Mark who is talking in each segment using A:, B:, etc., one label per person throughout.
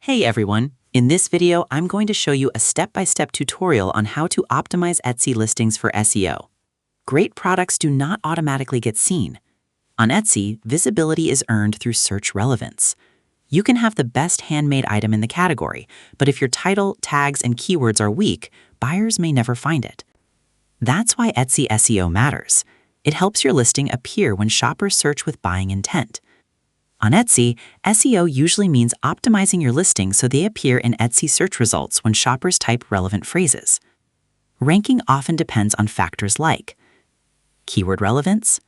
A: Hey everyone! In this video, I'm going to show you a step-by-step tutorial on how to optimize Etsy listings for SEO. Great products do not automatically get seen. On Etsy, visibility is earned through search relevance. You can have the best handmade item in the category, but if your title, tags, and keywords are weak, buyers may never find it. That's why Etsy SEO matters. It helps your listing appear when shoppers search with buying intent. On Etsy, SEO usually means optimizing your listings so they appear in Etsy search results when shoppers type relevant phrases. Ranking often depends on factors like keyword relevance,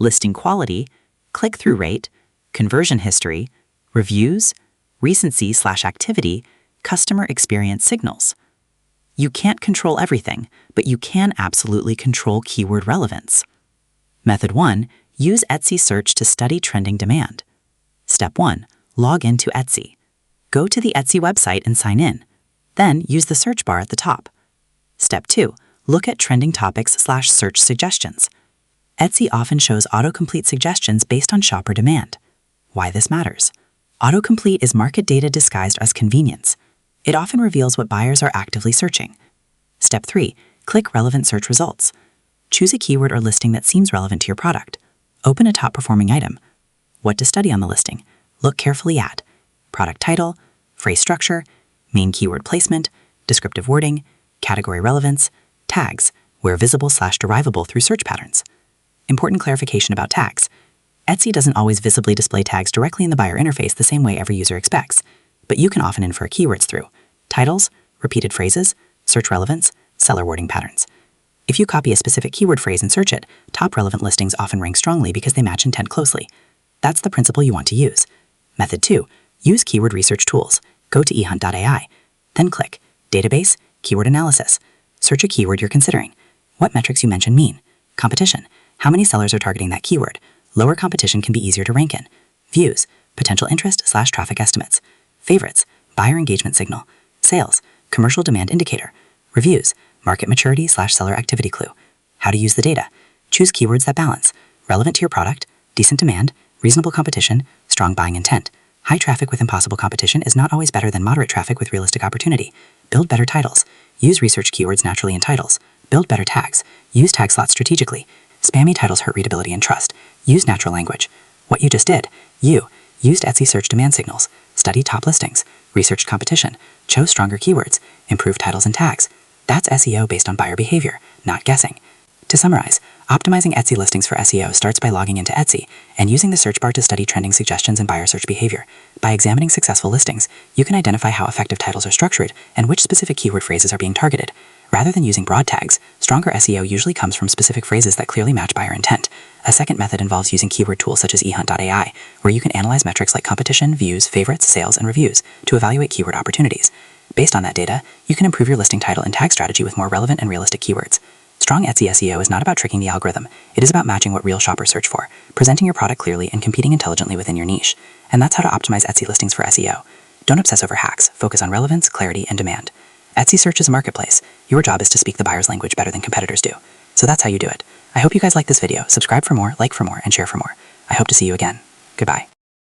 A: listing quality, click-through rate, conversion history, reviews, recency/activity, customer experience signals. You can't control everything, but you can absolutely control keyword relevance. Method 1. Use Etsy search to study trending demand. Step 1. Log into Etsy. Go to the Etsy website and sign in. Then use the search bar at the top. Step 2. Look at trending topics/search suggestions. Etsy often shows autocomplete suggestions based on shopper demand. Why this matters? Autocomplete is market data disguised as convenience. It often reveals what buyers are actively searching. Step 3. Click relevant search results. Choose a keyword or listing that seems relevant to your product. Open a top-performing item. What to study on the listing? Look carefully at product title, phrase structure, main keyword placement, descriptive wording, category relevance, tags, where visible/derivable through search patterns. Important clarification about tags. Etsy doesn't always visibly display tags directly in the buyer interface the same way every user expects, but you can often infer keywords through titles, repeated phrases, search relevance, seller wording patterns. If you copy a specific keyword phrase and search it, top relevant listings often rank strongly because they match intent closely. That's the principle you want to use. Method 2. Use keyword research tools. Go to ehunt.ai. Then click Database, Keyword Analysis. Search a keyword you're considering. What metrics you mention mean. Competition. How many sellers are targeting that keyword? Lower competition can be easier to rank in. Views. Potential interest/traffic estimates. Favorites. Buyer engagement signal. Sales. Commercial demand indicator. Reviews. Market maturity/seller activity clue. How to use the data. Choose keywords that balance. Relevant to your product. Decent demand. Reasonable competition, strong buying intent. High traffic with impossible competition is not always better than moderate traffic with realistic opportunity. Build better titles. Use research keywords naturally in titles. Build better tags. Use tag slots strategically. Spammy titles hurt readability and trust. Use natural language. What you just did. You used Etsy search demand signals. Studied top listings. Researched competition. Chose stronger keywords. Improved titles and tags. That's SEO based on buyer behavior, not guessing. To summarize, optimizing Etsy listings for SEO starts by logging into Etsy and using the search bar to study trending suggestions and buyer search behavior. By examining successful listings, you can identify how effective titles are structured and which specific keyword phrases are being targeted. Rather than using broad tags, stronger SEO usually comes from specific phrases that clearly match buyer intent. A second method involves using keyword tools such as ehunt.ai, where you can analyze metrics like competition, views, favorites, sales, and reviews to evaluate keyword opportunities. Based on that data, you can improve your listing title and tag strategy with more relevant and realistic keywords. Strong Etsy SEO is not about tricking the algorithm. It is about matching what real shoppers search for, presenting your product clearly, and competing intelligently within your niche. And that's how to optimize Etsy listings for SEO. Don't obsess over hacks. Focus on relevance, clarity, and demand. Etsy search is a marketplace. Your job is to speak the buyer's language better than competitors do. So that's how you do it. I hope you guys like this video. Subscribe for more, like for more, and share for more. I hope to see you again. Goodbye.